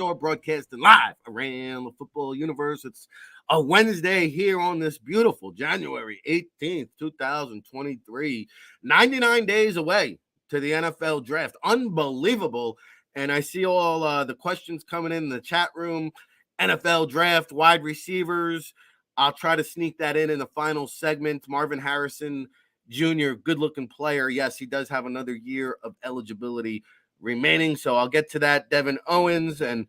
Store, broadcasting live around the football universe. It's a Wednesday here on this beautiful January 18th, 2023. 99 days away to the NFL draft. Unbelievable. And I see all the questions coming in the chat room. NFL draft, wide receivers. I'll try to sneak that in the final segment. Marvin Harrison Jr., good-looking player. Yes, he does have another year of eligibility remaining, so I'll get to that. Devin Owens and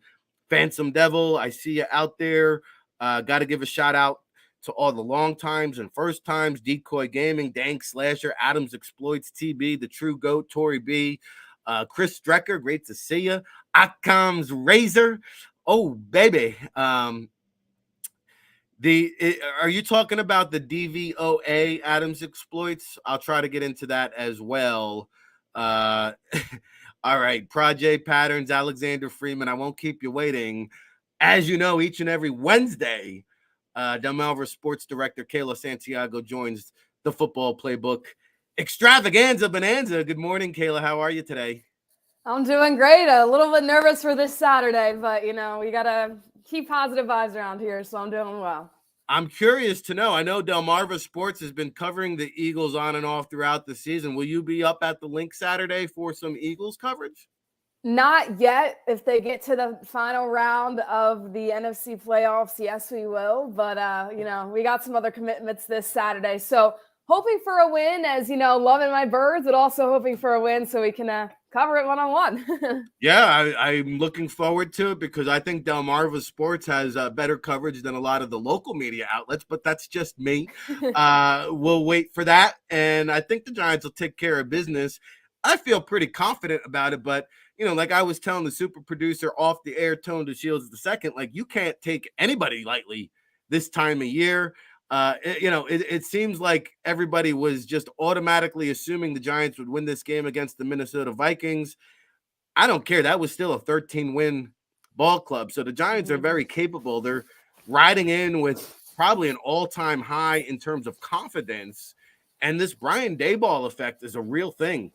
Phantom Devil, I see you out there. Got to give a shout-out to all the long times and first times, Decoy Gaming, Dank Slasher, Adams Exploits, TB, The True Goat, Tori B, Chris Strecker, great to see you. Occam's Razor, oh, baby. Are you talking about the DVOA Adams Exploits? I'll try to get into that as well. All right, Project Patterns, Alexander Freeman. I won't keep you waiting. As you know, each and every Wednesday, Delmarva Sports Director Kayla Santiago joins the Football Playbook Extravaganza Bonanza. Good morning, Kayla. How are you today? I'm doing great. A little bit nervous for this Saturday, but, we got to keep positive vibes around here, so I'm doing well. I'm curious to know. I know Delmarva Sports has been covering the Eagles on and off throughout the season. Will you be up at the link Saturday for some Eagles coverage? Not yet. If they get to the final round of the NFC playoffs, yes, we will. But, we got some other commitments this Saturday. So hoping for a win, as, loving my birds, but also hoping for a win so we can cover it one-on-one. Yeah, I'm looking forward to it because I think Delmarva Sports has better coverage than a lot of the local media outlets, but that's just me. We'll wait for that, and I think the Giants will take care of business. I feel pretty confident about it, but, like I was telling the super producer off the air, Tone to Shields II, like you can't take anybody lightly this time of year. It seems like everybody was just automatically assuming the Giants would win this game against the Minnesota Vikings. I don't care. That was still a 13-win ball club. So the Giants are very capable. They're riding in with probably an all-time high in terms of confidence. And this Brian Daboll effect is a real thing.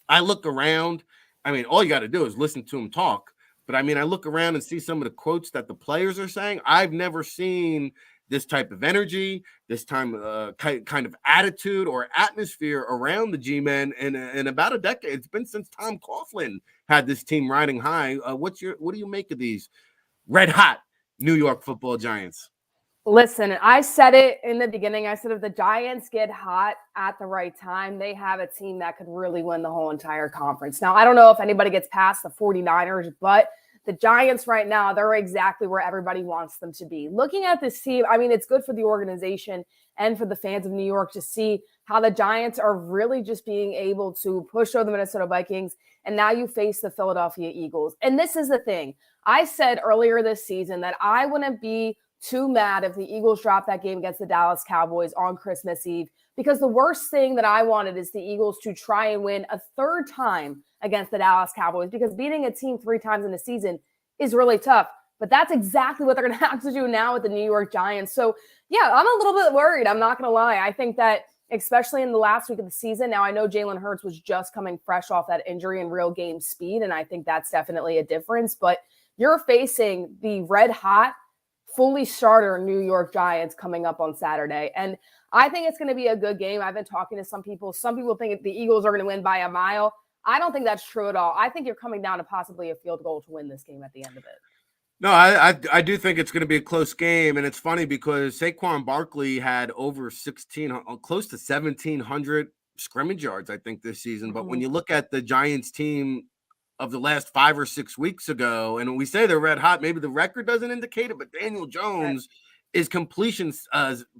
I look around. I mean, all you got to do is listen to him talk. But, I look around and see some of the quotes that the players are saying. I've never seen this type of energy, this time kind of attitude or atmosphere around the G-Men in about a decade. It's been since Tom Coughlin had this team riding high. What do you make of these red hot New York Football Giants? Listen, I said it in the beginning. I said if the Giants get hot at the right time, they have a team that could really win the whole entire conference. Now, I don't know if anybody gets past the 49ers, but the Giants right now, they're exactly where everybody wants them to be. Looking at this team, it's good for the organization and for the fans of New York to see how the Giants are really just being able to push over the Minnesota Vikings, and now you face the Philadelphia Eagles. And this is the thing. I said earlier this season that I wouldn't be too mad if the Eagles dropped that game against the Dallas Cowboys on Christmas Eve, because the worst thing that I wanted is the Eagles to try and win a third time against the Dallas Cowboys, because beating a team 3 times in a season is really tough. But that's exactly what they're going to have to do now with the New York Giants. So, yeah, I'm a little bit worried. I'm not going to lie. I think that especially in the last week of the season, now I know Jalen Hurts was just coming fresh off that injury and real game speed, and I think that's definitely a difference. But you're facing the red hot, fully starter New York Giants coming up on Saturday. And I think it's going to be a good game. I've been talking to some people. Some people think the Eagles are going to win by a mile. I don't think that's true at all. I think you're coming down to possibly a field goal to win this game at the end of it. No, I do think it's going to be a close game. And it's funny because Saquon Barkley had over close to 1,700 scrimmage yards, I think, this season. But when you look at the Giants team of the last 5 or 6 weeks ago, and when we say they're red hot, maybe the record doesn't indicate it, but Daniel Jones, his completion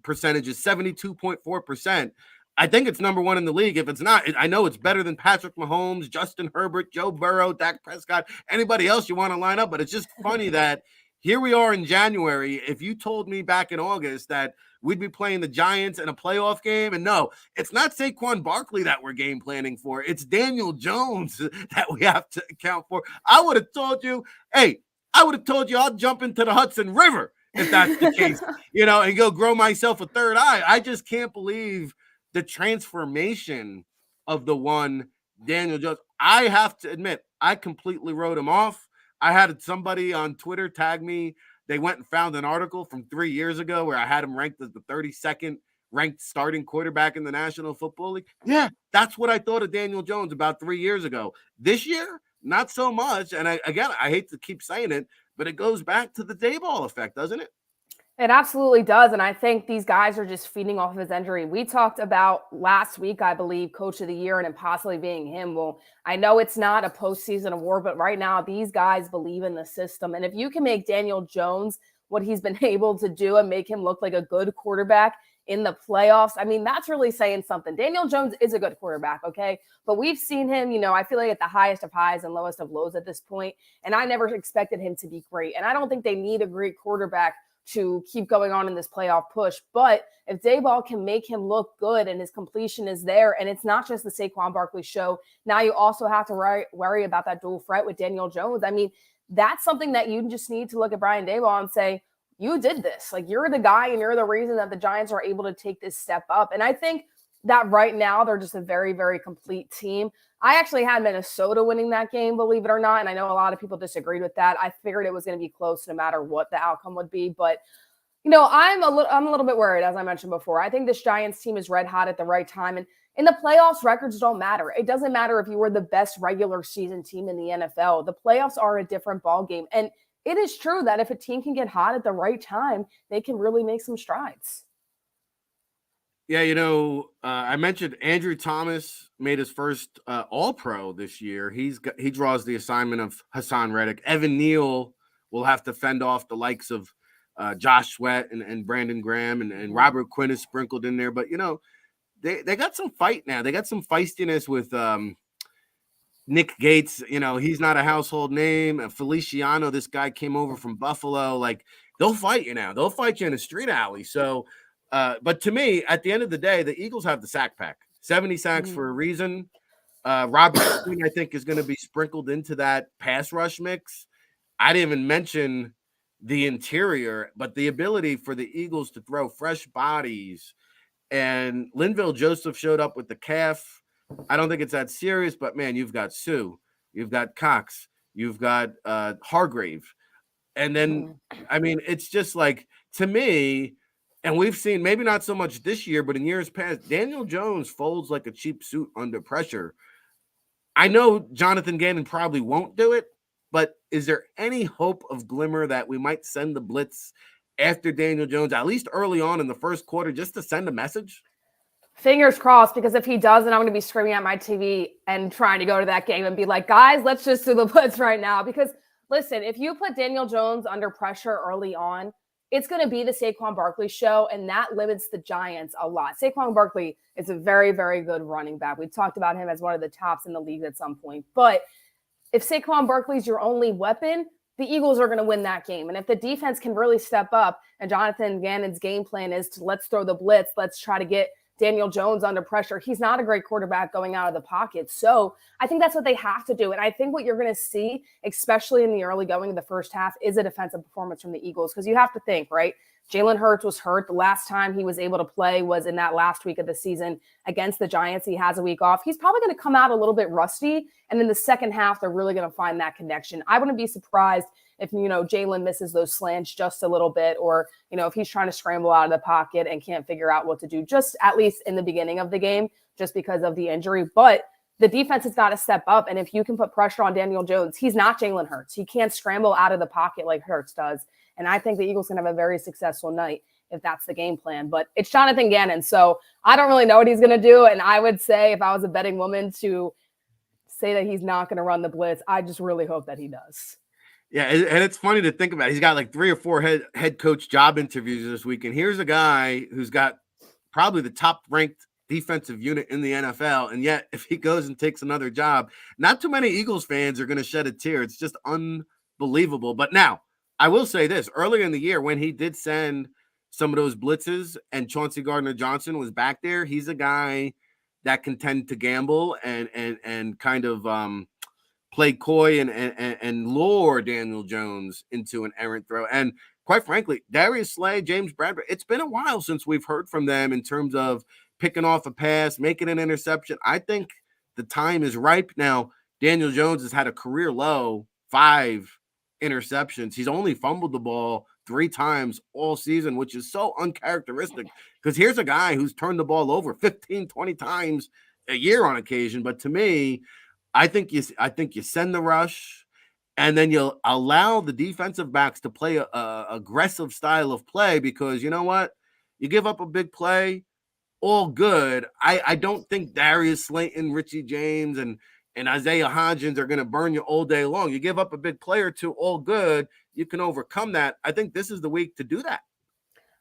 percentage is 72.4%. I think it's number 1 in the league. If it's not, I know it's better than Patrick Mahomes, Justin Herbert, Joe Burrow, Dak Prescott, anybody else you want to line up. But it's just funny that here we are in January. If you told me back in August that we'd be playing the Giants in a playoff game, and no, it's not Saquon Barkley that we're game planning for. It's Daniel Jones that we have to account for. I would have told you I'll jump into the Hudson River if that's the case, and go grow myself a third eye. I just can't believe the transformation of the one Daniel Jones. I have to admit, I completely wrote him off. I had somebody on Twitter tag me. They went and found an article from 3 years ago where I had him ranked as the 32nd ranked starting quarterback in the National Football League. Yeah, that's what I thought of Daniel Jones about 3 years ago. This year, not so much. And I hate to keep saying it, but it goes back to the Dayball effect, doesn't it? It absolutely does. And I think these guys are just feeding off of his injury. We talked about last week, I believe, Coach of the Year and it possibly being him. Well, I know it's not a postseason award, but right now these guys believe in the system. And if you can make Daniel Jones what he's been able to do and make him look like a good quarterback in the playoffs, I mean, that's really saying something. Daniel Jones is a good quarterback, okay? But we've seen him, I feel like at the highest of highs and lowest of lows at this point. And I never expected him to be great. And I don't think they need a great quarterback to keep going on in this playoff push. But if Dayball can make him look good and his completion is there, and it's not just the Saquon Barkley show, now you also have to worry about that dual threat with Daniel Jones. I mean, that's something that you just need to look at Brian Dayball and say, you did this. Like, you're the guy and you're the reason that the Giants are able to take this step up. And I think that right now they're just a very, very complete team. I actually had Minnesota winning that game, believe it or not. And I know a lot of people disagreed with that. I figured it was going to be close no matter what the outcome would be. But, I'm a little bit worried, as I mentioned before. I think this Giants team is red hot at the right time. And in the playoffs, records don't matter. It doesn't matter if you were the best regular season team in the NFL. The playoffs are a different ballgame. And it is true that if a team can get hot at the right time, they can really make some strides. Yeah, I mentioned Andrew Thomas made his first All-Pro this year. He draws the assignment of Hassan Reddick. Evan Neal will have to fend off the likes of Josh Sweat and Brandon Graham and Robert Quinn is sprinkled in there. But, they got some fight now. They got some feistiness with Nick Gates. He's not a household name. And Feliciano, this guy came over from Buffalo. Like, they'll fight you now. They'll fight you in a street alley. So, but to me, at the end of the day, the Eagles have the sack pack. 70 sacks for a reason. Robert Quinn, I think, is going to be sprinkled into that pass rush mix. I didn't even mention the interior, but the ability for the Eagles to throw fresh bodies. And Linville Joseph showed up with the calf. I don't think it's that serious, but, man, you've got Sue. You've got Cox. You've got Hargrave. And then, I mean, it's just like, to me, and we've seen, maybe not so much this year, but in years past, Daniel Jones folds like a cheap suit under pressure. I know Jonathan Gannon probably won't do it, but is there any hope of glimmer that we might send the blitz after Daniel Jones, at least early on in the first quarter, just to send a message? Fingers crossed, because if he doesn't, I'm going to be screaming at my TV and trying to go to that game and be like, guys, let's just do the blitz right now. Because, listen, if you put Daniel Jones under pressure early on, it's going to be the Saquon Barkley show, and that limits the Giants a lot. Saquon Barkley is a very, very good running back. We've talked about him as one of the tops in the league at some point. But if Saquon Barkley's your only weapon, the Eagles are going to win that game. And if the defense can really step up, and Jonathan Gannon's game plan is to let's throw the blitz, let's try to get Daniel Jones under pressure. He's not a great quarterback going out of the pocket. So I think that's what they have to do. And I think what you're going to see, especially in the early going of the first half, is a defensive performance from the Eagles. Because you have to think, right? Jalen Hurts was hurt. The last time he was able to play was in that last week of the season against the Giants. He has a week off. He's probably going to come out a little bit rusty. And in the second half, they're really going to find that connection. I wouldn't be surprised if, Jalen misses those slants just a little bit, or, if he's trying to scramble out of the pocket and can't figure out what to do, just at least in the beginning of the game, just because of the injury. But the defense has got to step up. And if you can put pressure on Daniel Jones, he's not Jalen Hurts. He can't scramble out of the pocket like Hurts does. And I think the Eagles can have a very successful night if that's the game plan. But it's Jonathan Gannon, so I don't really know what he's going to do. And I would say, if I was a betting woman, to say that he's not going to run the blitz, I just really hope that he does. Yeah, and it's funny to think about. He's got like 3 or 4 head coach job interviews this week, and here's a guy who's got probably the top-ranked defensive unit in the NFL, and yet if he goes and takes another job, not too many Eagles fans are going to shed a tear. It's just unbelievable. But now, I will say this. Earlier in the year, when he did send some of those blitzes and Chauncey Gardner-Johnson was back there, he's a guy that can tend to gamble and kind of play coy and lure Daniel Jones into an errant throw. And quite frankly, Darius Slay, James Bradbury, it's been a while since we've heard from them in terms of picking off a pass, making an interception. I think the time is ripe now. Daniel Jones has had a career low 5 interceptions. He's only fumbled the ball 3 times all season, which is so uncharacteristic because here's a guy who's turned the ball over 15, 20 times a year on occasion. But to me, I think you send the rush, and then you'll allow the defensive backs to play a aggressive style of play because you know what? You give up a big play, all good. I don't think Darius Slayton, Richie James, and Isaiah Hodgins are going to burn you all day long. You give up a big play or two, all good. You can overcome that. I think this is the week to do that.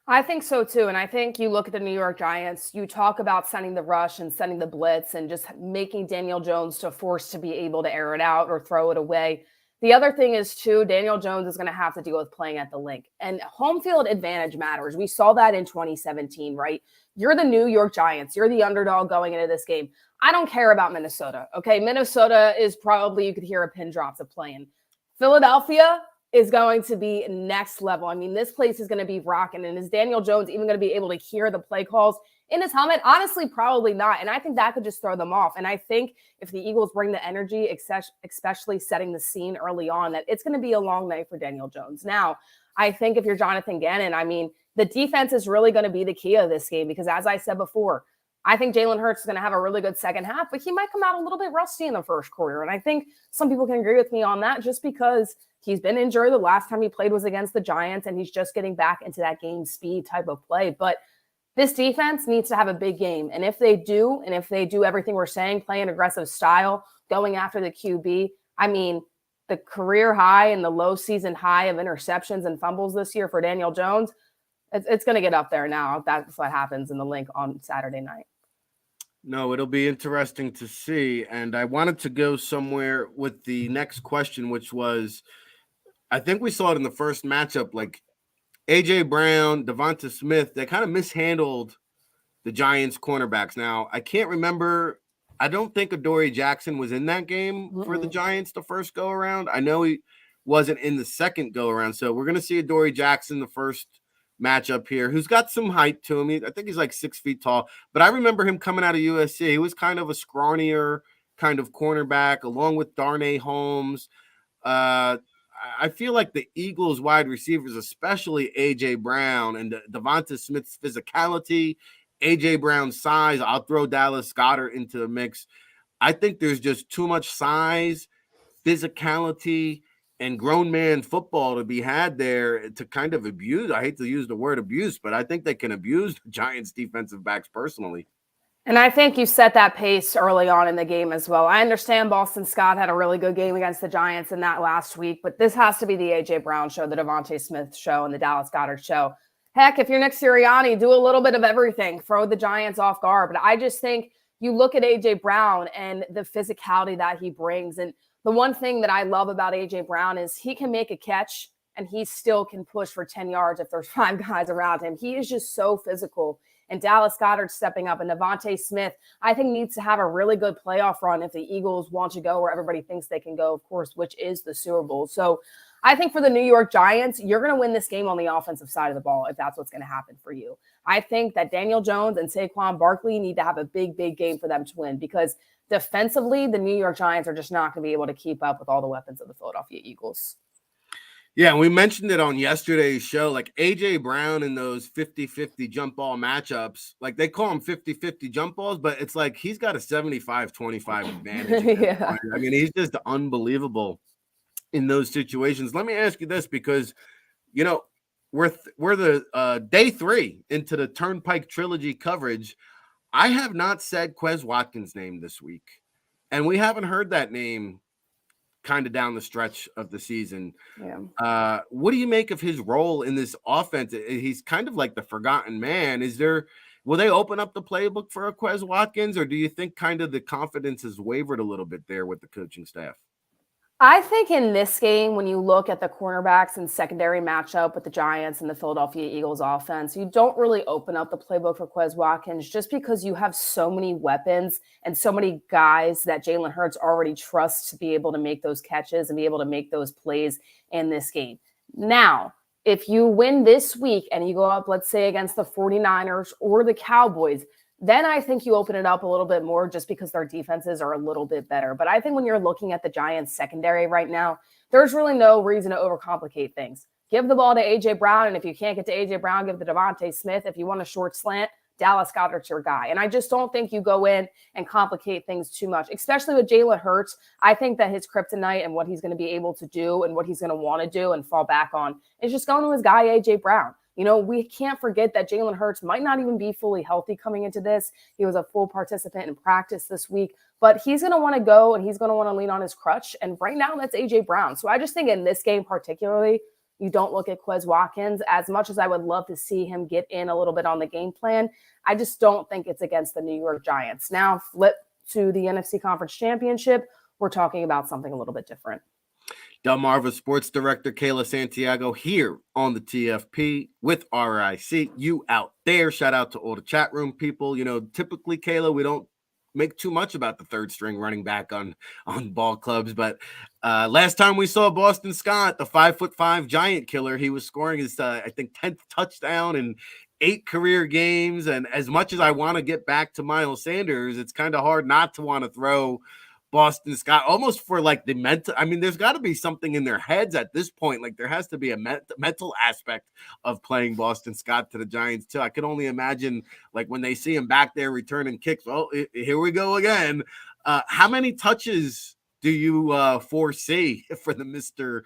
I think so too. And I think you look at the New York Giants, you talk about sending the rush and sending the blitz and just making Daniel Jones to force to be able to air it out or throw it away. The other thing is too, Daniel Jones is going to have to deal with playing at the link, and home field advantage matters. We saw that in 2017, right? You're the New York Giants. You're the underdog going into this game. I don't care about Minnesota. Okay. Minnesota is probably, you could hear a pin drop to playing. Philadelphia is going to be next level. I mean, this place is going to be rocking. And is Daniel Jones even going to be able to hear the play calls in his helmet? Honestly, probably not. And I think that could just throw them off. And I think if the Eagles bring the energy, especially setting the scene early on, that it's going to be a long night for Daniel Jones. Now, I think if you're Jonathan Gannon, I mean, the defense is really going to be the key of this game because as I said before, I think Jalen Hurts is going to have a really good second half, but he might come out a little bit rusty in the first quarter. And I think some people can agree with me on that just because he's been injured. The last time he played was against the Giants, and he's just getting back into that game speed type of play. But this defense needs to have a big game. And if they do, everything we're saying, play an aggressive style, going after the QB, I mean, the career high and the low season high of interceptions and fumbles this year for Daniel Jones, it's going to get up there now if that's what happens in the link on Saturday night. No, it'll be interesting to see. And I wanted to go somewhere with the next question, which was, I think we saw it in the first matchup, like A.J. Brown, Devonta Smith, they kind of mishandled the Giants cornerbacks. Now, I can't remember. I don't think Adoree Jackson was in that game for the Giants the first go around. I know he wasn't in the second go around. So we're going to see Adoree Jackson the first matchup here, who's got some height to him. I think he's like 6 feet tall, but I remember him coming out of USC. He was kind of a scrawnier kind of cornerback along with Darnay Holmes. I feel like the Eagles wide receivers, especially A.J. Brown and Devonta Smith's physicality, A.J. Brown's size, I'll throw Dallas Goedert into the mix. I think there's just too much size, physicality, and grown man football to be had there to kind of abuse. I hate to use the word abuse, but I think they can abuse the Giants defensive backs personally. And I think you set that pace early on in the game as well. I understand Boston Scott had a really good game against the Giants in that last week, but this has to be the A.J. Brown show, the Devonta Smith show, and the Dallas Goedert show. Heck, if you're Nick Sirianni, do a little bit of everything. Throw the Giants off guard. But I just think you look at A.J. Brown and the physicality that he brings. And the one thing that I love about A.J. Brown is he can make a catch and he still can push for 10 yards if there's 5 guys around him. He is just so physical. And Dallas Goedert stepping up, and Devonta Smith, I think, needs to have a really good playoff run if the Eagles want to go where everybody thinks they can go, of course, which is the Super Bowl. So I think for the New York Giants, you're going to win this game on the offensive side of the ball if that's what's going to happen for you. I think that Daniel Jones and Saquon Barkley need to have a big, big game for them to win because defensively, the New York Giants are just not going to be able to keep up with all the weapons of the Philadelphia Eagles. Yeah, we mentioned it on yesterday's show, like A.J. Brown in those 50-50 jump ball matchups, like they call them 50-50 jump balls, but it's like he's got a 75-25 advantage. Yeah. I mean, he's just unbelievable in those situations. Let me ask you this, because, you know, we're the day 3 into the Turnpike Trilogy coverage. I have not said Quez Watkins' name this week, and we haven't heard that name kind of down the stretch of the season. Yeah. What do you make of his role in this offense? He's kind of like the forgotten man. Will they open up the playbook for a Quez Watkins, or do you think kind of the confidence has wavered a little bit there with the coaching staff? I think in this game, when you look at the cornerbacks and secondary matchup with the Giants and the Philadelphia Eagles offense, you don't really open up the playbook for Quez Watkins just because you have so many weapons and so many guys that Jalen Hurts already trusts to be able to make those catches and be able to make those plays in this game. Now, if you win this week and you go up, let's say, against the 49ers or the Cowboys, then I think you open it up a little bit more just because their defenses are a little bit better. But I think when you're looking at the Giants secondary right now, there's really no reason to overcomplicate things. Give the ball to A.J. Brown, and if you can't get to A.J. Brown, give it to Devontae Smith. If you want a short slant, Dallas Goedert's your guy. And I just don't think you go in and complicate things too much, especially with Jalen Hurts. I think that his kryptonite and what he's going to be able to do and what he's going to want to do and fall back on is just going to his guy, A.J. Brown. You know, we can't forget that Jalen Hurts might not even be fully healthy coming into this. He was a full participant in practice this week, but he's going to want to go and he's going to want to lean on his crutch. And right now, that's A.J. Brown. So I just think in this game particularly, you don't look at Quez Watkins. As much as I would love to see him get in a little bit on the game plan, I just don't think it's against the New York Giants. Now, flip to the NFC Conference Championship. We're talking about something a little bit different. Delmarva Sports Director Kayla Santiago here on the TFP with RIC. You out there. Shout out to all the chat room people. You know, typically, Kayla, we don't make too much about the third string running back on ball clubs, but last time we saw Boston Scott, the 5'5" giant killer, he was scoring his I think 10th touchdown in 8 career games. And as much as I want to get back to Miles Sanders, it's kind of hard not to want to throw Boston Scott almost for like the mental. I mean, there's got to be something in their heads at this point. Like there has to be a mental aspect of playing Boston Scott to the Giants too. I can only imagine like when they see him back there returning kicks. Well, here we go again. How many touches do you foresee for the Mr.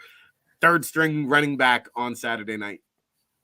third string running back on Saturday night?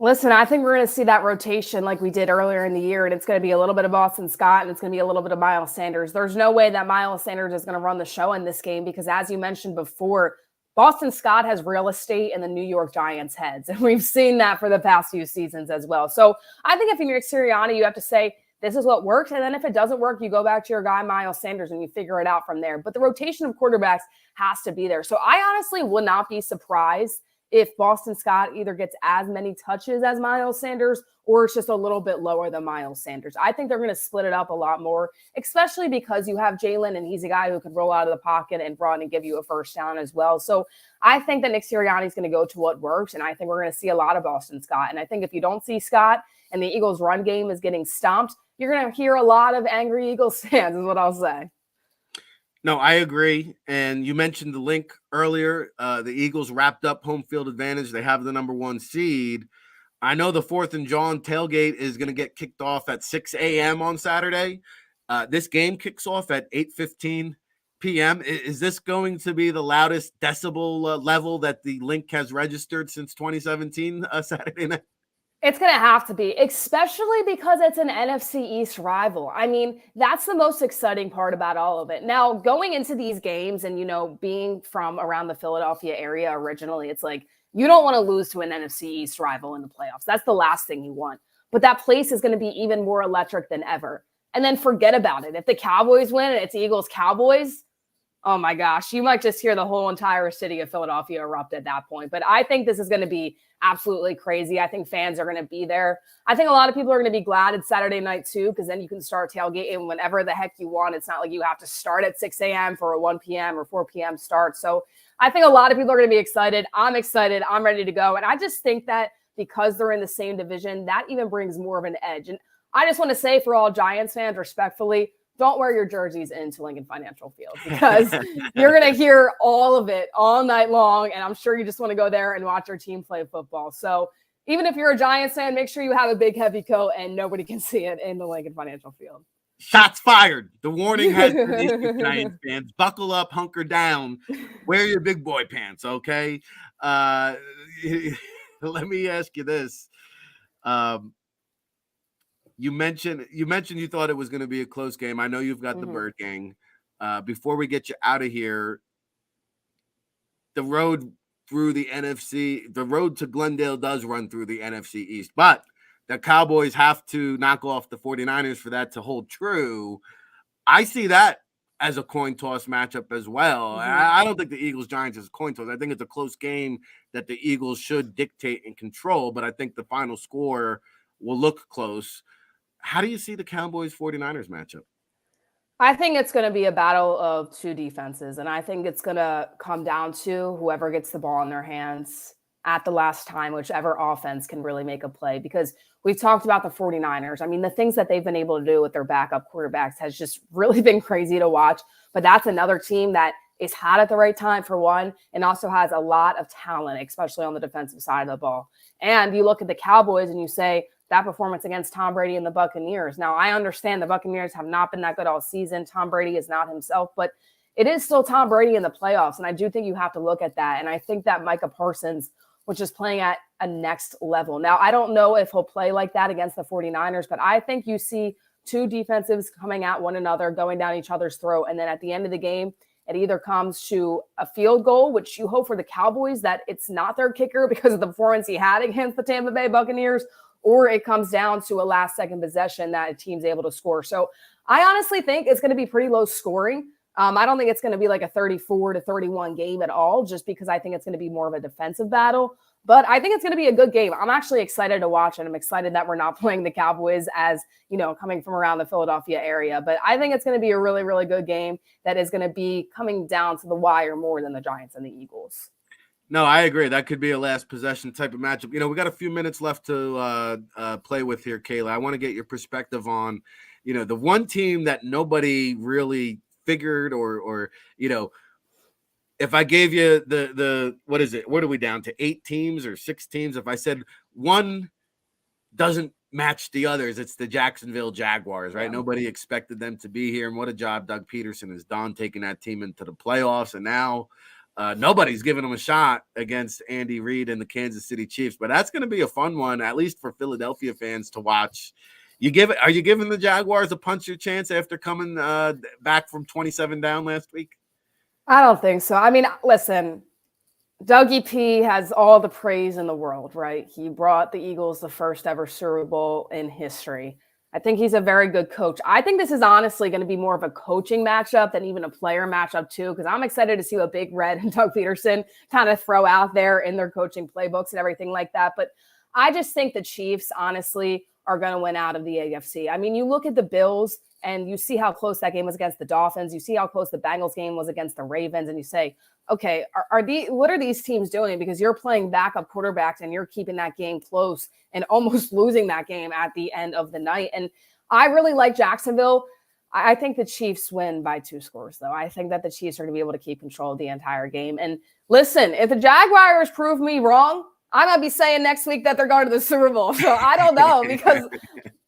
Listen, I think we're going to see that rotation like we did earlier in the year, and it's going to be a little bit of Boston Scott, and it's going to be a little bit of Miles Sanders. There's no way that Miles Sanders is going to run the show in this game because, as you mentioned before, Boston Scott has real estate in the New York Giants' heads, and we've seen that for the past few seasons as well. So I think if you're Ric Serritella, you have to say, this is what worked, and then if it doesn't work, you go back to your guy, Miles Sanders, and you figure it out from there. But the rotation of quarterbacks has to be there. So I honestly would not be surprised if Boston Scott either gets as many touches as Miles Sanders or it's just a little bit lower than Miles Sanders. I think they're going to split it up a lot more, especially because you have Jalen and he's a guy who can roll out of the pocket and run and give you a first down as well. So I think that Ric Serritella is going to go to what works, and I think we're going to see a lot of Boston Scott. And I think if you don't see Scott and the Eagles' run game is getting stomped, you're going to hear a lot of angry Eagles fans is what I'll say. No, I agree. And you mentioned the link earlier. The Eagles wrapped up home field advantage. They have the number 1 seed. I know the 4th and John tailgate is going to get kicked off at 6 a.m. on Saturday. This game kicks off at 8:15 p.m. Is this going to be the loudest decibel level that the link has registered since 2017 Saturday night? It's going to have to be, especially because it's an NFC East rival. I mean, that's the most exciting part about all of it. Now, going into these games and, you know, being from around the Philadelphia area originally, it's like you don't want to lose to an NFC East rival in the playoffs. That's the last thing you want. But that place is going to be even more electric than ever. And then forget about it. If the Cowboys win and it's Eagles-Cowboys, oh my gosh, you might just hear the whole entire city of Philadelphia erupt at that point. But I think this is going to be absolutely crazy. I think fans are going to be there. I think a lot of people are going to be glad it's Saturday night too, because then you can start tailgating whenever the heck you want. It's not like you have to start at 6 a.m. for a 1 p.m. or 4 p.m. start. So I think a lot of people are going to be excited. I'm excited. I'm ready to go. And I just think that because they're in the same division, that even brings more of an edge. And I just want to say for all Giants fans, respectfully, don't wear your jerseys into Lincoln Financial Field because you're going to hear all of it all night long. And I'm sure you just want to go there and watch your team play football. So even if you're a Giants fan, make sure you have a big heavy coat and nobody can see it in the Lincoln Financial Field. Shots fired. The warning has been issued, Giants fans. Buckle up, hunker down, wear your big boy pants, okay? Let me ask you this. You mentioned you thought it was going to be a close game. I know you've got the Bird Gang. Before we get you out of here, the road through the NFC, the road to Glendale does run through the NFC East, but the Cowboys have to knock off the 49ers for that to hold true. I see that as a coin toss matchup as well. I don't think the Eagles-Giants is a coin toss. I think it's a close game that the Eagles should dictate and control, but I think the final score will look close. How do you see the Cowboys-49ers matchup? I think it's going to be a battle of two defenses, and I think it's going to come down to whoever gets the ball in their hands at the last time, whichever offense can really make a play, because we've talked about the 49ers. I mean, the things that they've been able to do with their backup quarterbacks has just really been crazy to watch. But that's another team that is hot at the right time, for one, and also has a lot of talent, especially on the defensive side of the ball. And you look at the Cowboys and you say that performance against Tom Brady and the Buccaneers. Now, I understand the Buccaneers have not been that good all season. Tom Brady is not himself, but it is still Tom Brady in the playoffs. And I do think you have to look at that. And I think that Micah Parsons was just playing at a next level. Now, I don't know if he'll play like that against the 49ers, but I think you see two defensives coming at one another, going down each other's throat. And then at the end of the game, it either comes to a field goal, which you hope for the Cowboys that it's not their kicker because of the performance he had against the Tampa Bay Buccaneers, or it comes down to a last-second possession that a team's able to score. So I honestly think it's going to be pretty low scoring. I don't think it's going to be like a 34-31 game at all, just because I think it's going to be more of a defensive battle. But I think it's going to be a good game. I'm actually excited to watch it. I'm excited that we're not playing the Cowboys as, coming from around the Philadelphia area. But I think it's going to be a really, really good game that is going to be coming down to the wire more than the Giants and the Eagles. No, I agree. That could be a last possession type of matchup. We got a few minutes left to play with here, Kayla. I want to get your perspective on, the one team that nobody really figured or if I gave you the what is it? What are we down to? 8 teams or 6 teams? If I said one doesn't match the others, it's the Jacksonville Jaguars, right? Yeah. Nobody expected them to be here. And what a job Doug Peterson has done taking that team into the playoffs. And now nobody's giving them a shot against Andy Reid and the Kansas City Chiefs. But that's going to be a fun one, at least for Philadelphia fans to watch. Are you giving the Jaguars a puncher chance after coming back from 27 down last week? I don't think so. I mean, listen, Dougie P has all the praise in the world, right? He brought the Eagles the first ever Super Bowl in history. I think he's a very good coach. I think this is honestly going to be more of a coaching matchup than even a player matchup too, because I'm excited to see what Big Red and Doug Peterson kind of throw out there in their coaching playbooks and everything like that. But I just think the Chiefs, honestly, are going to win out of the AFC. I mean, you look at the Bills and you see how close that game was against the Dolphins. You see how close the Bengals game was against the Ravens. And you say, okay, what are these teams doing? Because you're playing backup quarterbacks and you're keeping that game close and almost losing that game at the end of the night. And I really like Jacksonville. I think the Chiefs win by 2 scores, though. I think that the Chiefs are going to be able to keep control of the entire game. And listen, if the Jaguars prove me wrong, I might be saying next week that they're going to the Super Bowl. So I don't know, because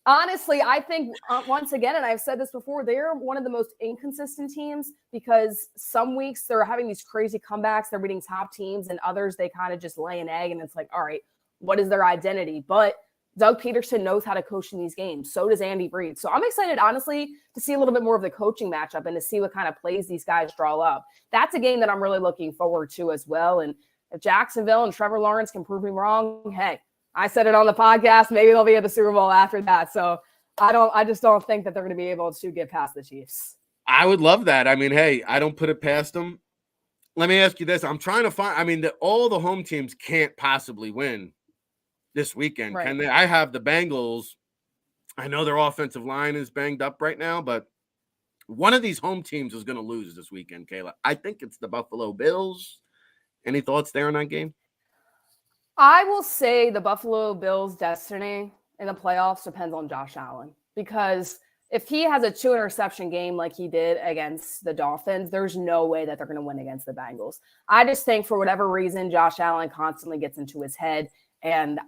honestly, I think once again, and I've said this before, they're one of the most inconsistent teams, because some weeks they're having these crazy comebacks. They're beating top teams, and others they kind of just lay an egg, and it's like, all right, what is their identity? But Doug Peterson knows how to coach in these games. So does Andy Reid. So I'm excited, honestly, to see a little bit more of the coaching matchup and to see what kind of plays these guys draw up. That's a game that I'm really looking forward to as well. And if Jacksonville and Trevor Lawrence can prove me wrong, hey, I said it on the podcast, maybe they'll be at the Super Bowl after that. So I just don't think that they're going to be able to get past the Chiefs. I would love that. I mean, hey, I don't put it past them. Let me ask you this. I'm trying to find, all the home teams can't possibly win this weekend. Right. Can they? I have the Bengals. I know their offensive line is banged up right now, but one of these home teams is going to lose this weekend, Kayla. I think it's the Buffalo Bills. Any thoughts there on that game? I will say the Buffalo Bills' destiny in the playoffs depends on Josh Allen, because if he has a 2-interception game like he did against the Dolphins, there's no way that they're going to win against the Bengals. I just think for whatever reason, Josh Allen constantly gets into his head. And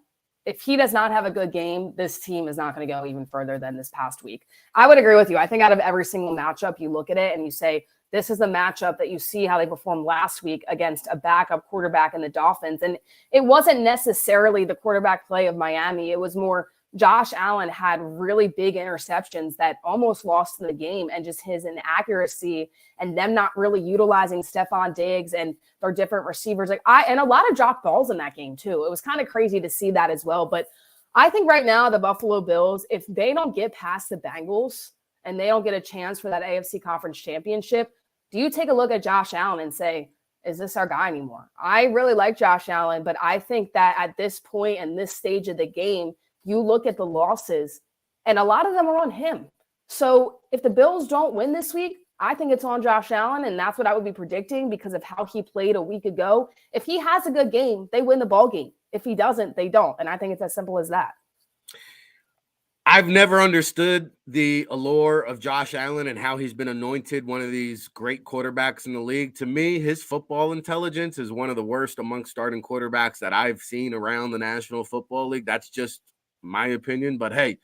if he does not have a good game, this team is not going to go even further than this past week. I would agree with you. I think out of every single matchup, you look at it and you say, this is the matchup that you see how they performed last week against a backup quarterback in the Dolphins. And it wasn't necessarily the quarterback play of Miami. It was more Josh Allen had really big interceptions that almost lost the game, and just his inaccuracy and them not really utilizing Stephon Diggs and their different receivers. And a lot of dropped balls in that game too. It was kind of crazy to see that as well. But I think right now the Buffalo Bills, if they don't get past the Bengals and they don't get a chance for that AFC Conference Championship, do you take a look at Josh Allen and say, is this our guy anymore? I really like Josh Allen, but I think that at this point and this stage of the game, you look at the losses and a lot of them are on him. So if the Bills don't win this week, I think it's on Josh Allen, and that's what I would be predicting because of how he played a week ago. If he has a good game, they win the ball game. If he doesn't, they don't. And I think it's as simple as that. I've never understood the allure of Josh Allen and how he's been anointed one of these great quarterbacks in the league. To me, his football intelligence is one of the worst amongst starting quarterbacks that I've seen around the National Football League. That's just my opinion. But hey,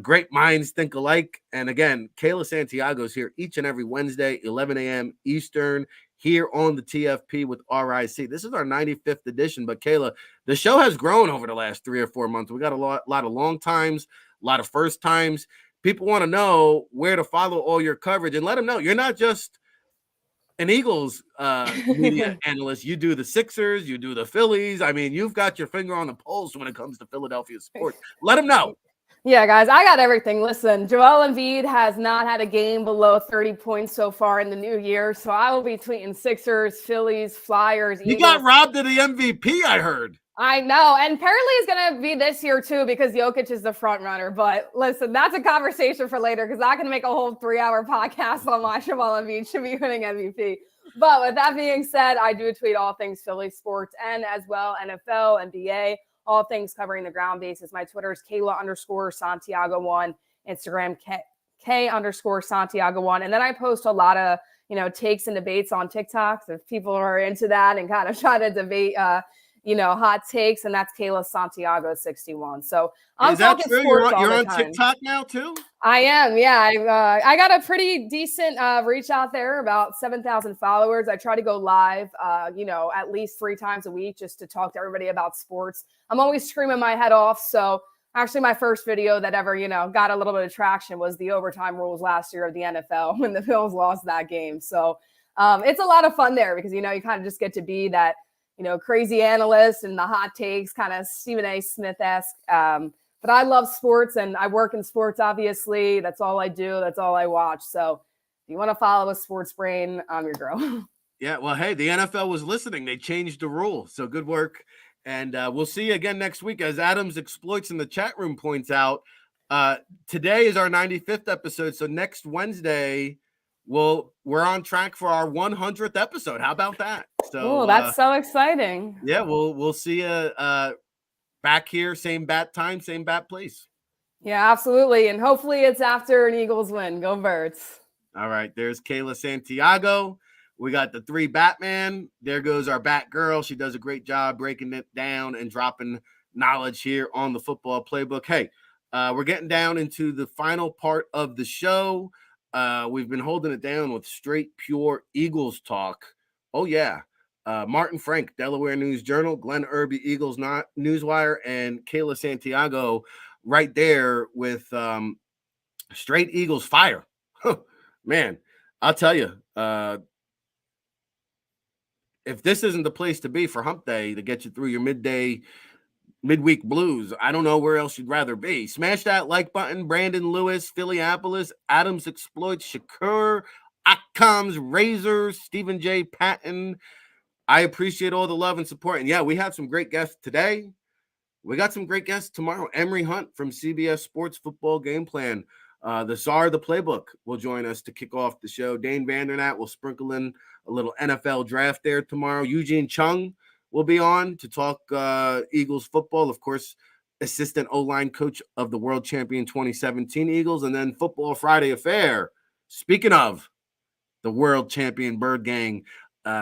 great minds think alike. And again, Kayla Santiago is here each and every Wednesday, 11 a.m. Eastern, here on the TFP with RIC. This is our 95th edition. But Kayla, the show has grown over the last 3 or 4 months. We got a lot of long times, a lot of first times. People want to know where to follow all your coverage, and let them know you're not just an Eagles media analyst. You do the Sixers, you do the Phillies. I mean, you've got your finger on the pulse when it comes to Philadelphia sports. Let them know. Yeah, guys, I got everything. Listen, Joel Embiid has not had a game below 30 points so far in the new year, so I will be tweeting Sixers, Phillies, Flyers, Eagles. He got robbed of the MVP, I heard. I know. And apparently it's going to be this year too because Jokic is the front runner. But listen, that's a conversation for later because I can make a whole 3-hour podcast on why Joel Embiid should be winning MVP. But with that being said, I do tweet all things Philly sports and as well NFL, NBA, all things covering the ground bases. My Twitter is Kayla_Santiago1, Instagram K_Santiago1. And then I post a lot of, takes and debates on TikTok. So if people are into that and kind of try to debate, hot takes, and that's Kayla Santiago 61. So I'm talking sports You're all on the time. TikTok now too? I am, yeah. I got a pretty decent reach out there, about 7,000 followers. I try to go live, at least 3 times a week just to talk to everybody about sports. I'm always screaming my head off. So actually my first video that ever, got a little bit of traction was the overtime rules last year of the NFL when the Bills lost that game. So it's a lot of fun there because, you kind of just get to be that, crazy analyst and the hot takes, kind of Stephen A. Smith-esque. But I love sports and I work in sports, obviously. That's all I do. That's all I watch. So if you want to follow a sports brain, I'm your girl. Yeah, well, hey, the NFL was listening. They changed the rule. So good work. And we'll see you again next week. As Adams Exploits in the chat room points out, today is our 95th episode. So next Wednesday, we're on track for our 100th episode. How about that? So that's so exciting. Yeah, we'll see you back here, same bat time, same bat place. Yeah, absolutely. And hopefully it's after an Eagles win. Go Birds. All right, there's Kayla Santiago. We got the 3 Batman. There goes our Bat Girl. She does a great job breaking it down and dropping knowledge here on the Football Playbook. Hey, we're getting down into the final part of the show. We've been holding it down with straight, pure Eagles talk. Oh, yeah. Martin Frank, Delaware News Journal, Glenn Irby, Eagles Newswire, and Kayla Santiago right there with straight Eagles fire. Man, I'll tell you, if this isn't the place to be for hump day to get you through your midweek blues, I don't know where else you'd rather be. Smash that like button. Brandon Lewis, Phillypolis, Adams Exploits, Shakur, Occam's Razors, Stephen J. Patton. I appreciate all the love and support. And yeah, we have some great guests today. We got some great guests tomorrow. Emery Hunt from CBS Sports Football Game Plan. The czar of the playbook will join us to kick off the show. Dane Vandernat will sprinkle in a little NFL draft there tomorrow. Eugene Chung will be on to talk Eagles football. Of course, assistant O-line coach of the world champion 2017 Eagles. And then Football Friday affair. Speaking of the world champion Bird Gang,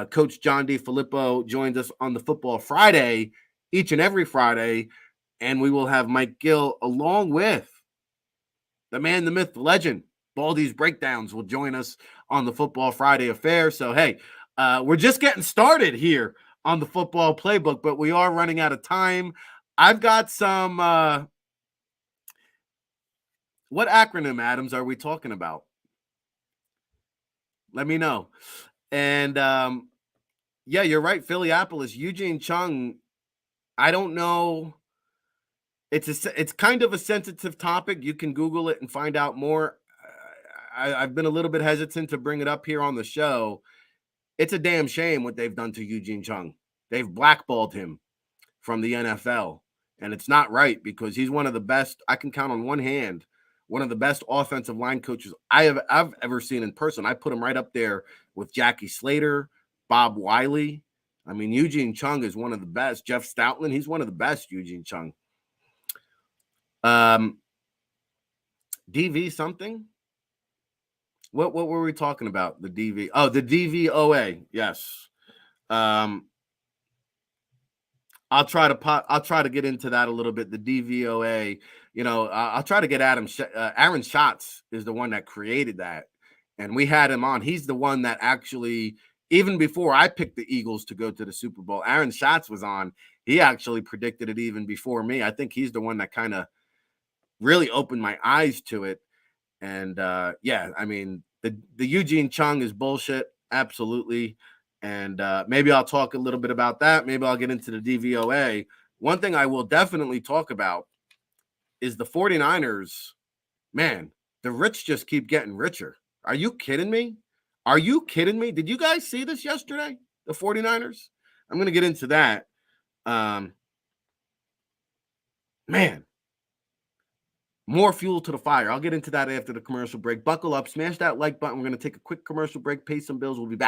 Coach John DeFilippo joins us on the Football Friday each and every Friday. And we will have Mike Gill along with the man, the myth, the legend, Baldy's Breakdowns will join us on the Football Friday affair. So, hey, we're just getting started here on the Football Playbook, but we are running out of time. I've got some what acronym, Adams, are we talking about? Let me know. And yeah, you're right, Phillypolis, Eugene Chung. I don't know. It's kind of a sensitive topic. You can Google it and find out more. I've been a little bit hesitant to bring it up here on the show. It's a damn shame what they've done to Eugene Chung. They've blackballed him from the NFL, and it's not right because he's one of the best. I can count on one hand one of the best offensive line coaches I've ever seen in person. I put him right up there with Jackie Slater, Bob Wiley. I mean, Eugene Chung is one of the best. Jeff Stoutland, he's one of the best, Eugene Chung. DV something? What were we talking about? The DV. Oh, the DVOA. Yes. I'll try to get into that a little bit. The DVOA, I'll try to get Aaron Schatz is the one that created that. And we had him on. He's the one that actually, even before I picked the Eagles to go to the Super Bowl, Aaron Schatz was on. He actually predicted it even before me. I think he's the one that kind of really opened my eyes to it. And yeah, I mean, the Eugene Chung is bullshit. Absolutely. And maybe I'll talk a little bit about that. Maybe I'll get into the DVOA. One thing I will definitely talk about is the 49ers. Man, the rich just keep getting richer. Are you kidding me? Are you kidding me? Did you guys see this yesterday? The 49ers? I'm going to get into that. Man, more fuel to the fire. I'll get into that after the commercial break. Buckle up, smash that like button. We're going to take a quick commercial break, pay some bills. We'll be back.